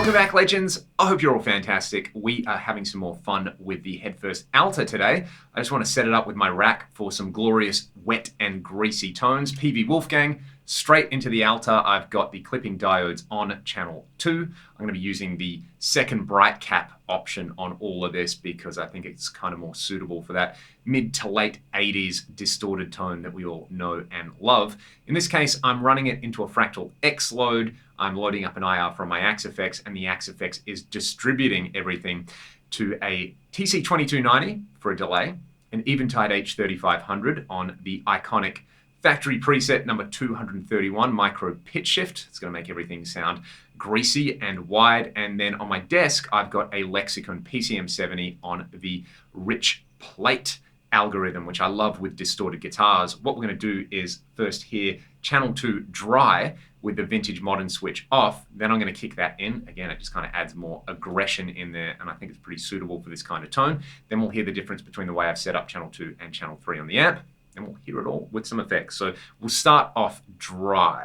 Welcome back, legends. I hope you're all fantastic. We are having some more fun with the Headfirst Alta today. I just want to set it up with my rack for some glorious wet and greasy tones. PV Wolfgang, straight into the Alta. I've got the clipping diodes on channel 2. I'm going to be using the second bright cap option on all of this because I think it's kind of more suitable for that mid to late 80s distorted tone that we all know and love. In this case, I'm running it into a Fractal X load. I'm loading up an IR from my Axe-Fx, and the Axe-Fx is distributing everything to a TC2290 for a delay, an Eventide H3000 on the iconic factory preset number 231 micro pitch shift. It's going to make everything sound greasy and wide. And then on my desk, I've got a Lexicon PCM70 on the rich plate algorithm, which I love with distorted guitars. What we're going to do is first hear channel 2 dry with the vintage modern switch off. Then I'm going to kick that in. Again, it just kind of adds more aggression in there, and I think it's pretty suitable for this kind of tone. Then we'll hear the difference between the way I've set up channel 2 and channel 3 on the amp, and we'll hear it all with some effects. So we'll start off dry.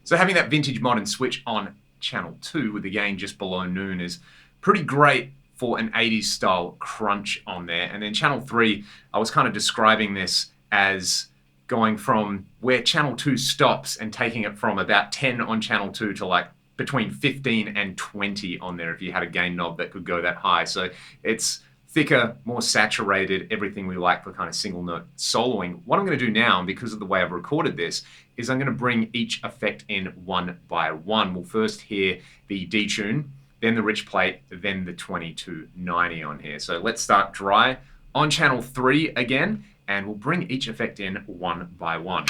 So having that vintage modern switch on channel 2 with the gain just below noon is pretty great for an 80s style crunch on there. And then channel 3, I was kind of describing this as going from where channel 2 stops and taking it from about 10 on channel 2 to like between 15 and 20 on there if you had a gain knob that could go that high. So it's thicker, more saturated, everything we like for kind of single note soloing. What I'm going to do now, because of the way I've recorded this, is I'm going to bring each effect in one by one. We'll first hear the detune, then the rich plate, then the 2290 on here. So let's start dry on channel 3 again, and we'll bring each effect in one by one.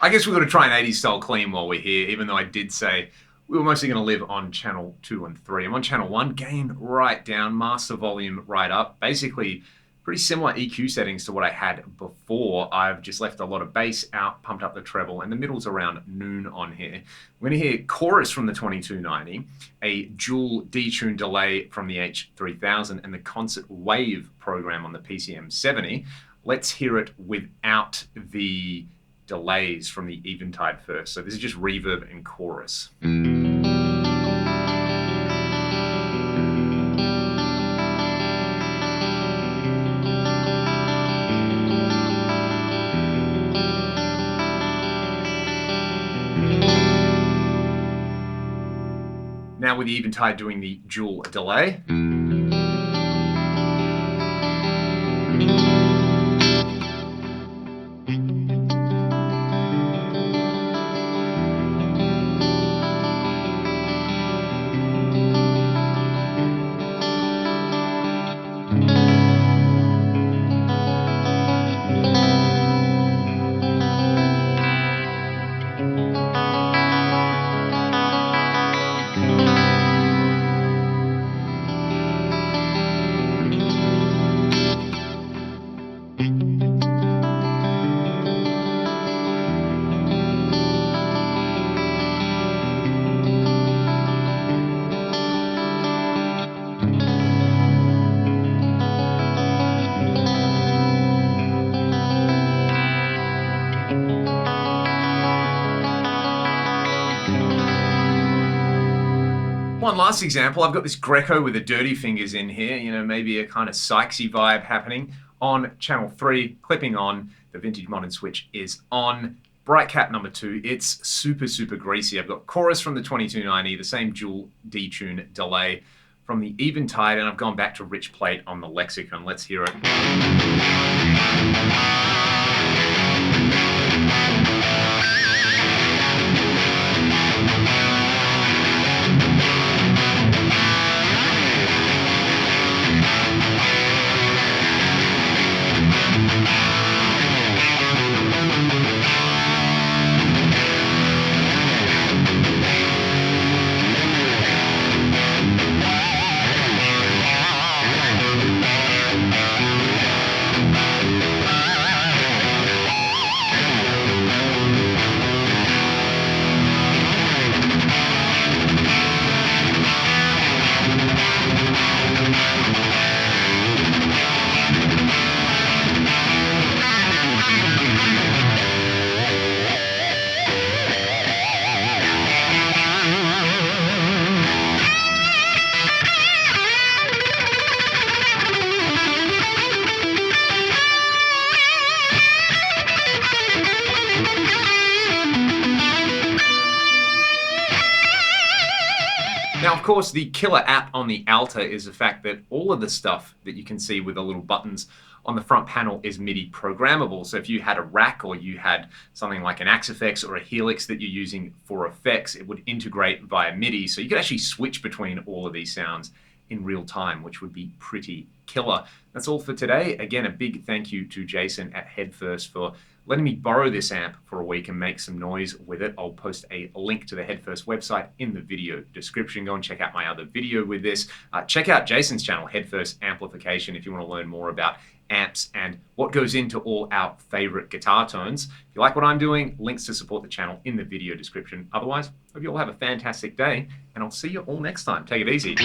I guess we've got to try an 80s style clean while we're here, even though I did say we were mostly going to live on channel 2 and 3. I'm on channel 1, gain right down, master volume right up. Basically, pretty similar EQ settings to what I had before. I've just left a lot of bass out, pumped up the treble, and the middle's around noon on here. We're going to hear chorus from the 2290, a dual detune delay from the H3000, and the concert wave program on the PCM70. Let's hear it without the delays from the Eventide first. So this is just reverb and chorus. Now with the Eventide doing the dual delay. One last example, I've got this Greco with the dirty fingers in here, you know, maybe a kind of Sykesy vibe happening on channel 3, clipping on, the vintage modern switch is on. Bright cap number 2, it's super, super greasy. I've got chorus from the 2290, the same dual detune delay from the Eventide, and I've gone back to rich plate on the Lexicon. Let's hear it. Now, of course, the killer app on the Alta is the fact that all of the stuff that you can see with the little buttons on the front panel is MIDI programmable. So if you had a rack or you had something like an Axe-Fx or a Helix that you're using for effects, it would integrate via MIDI. So you could actually switch between all of these sounds in real time, which would be pretty killer. That's all for today. Again, a big thank you to Jason at Headfirst for letting me borrow this amp for a week and make some noise with it. I'll post a link to the Headfirst website in the video description. Go and check out my other video with this. Check out Jason's channel, Headfirst Amplification, if you want to learn more about amps and what goes into all our favorite guitar tones. If you like what I'm doing, links to support the channel in the video description. Otherwise, hope you all have a fantastic day, and I'll see you all next time. Take it easy.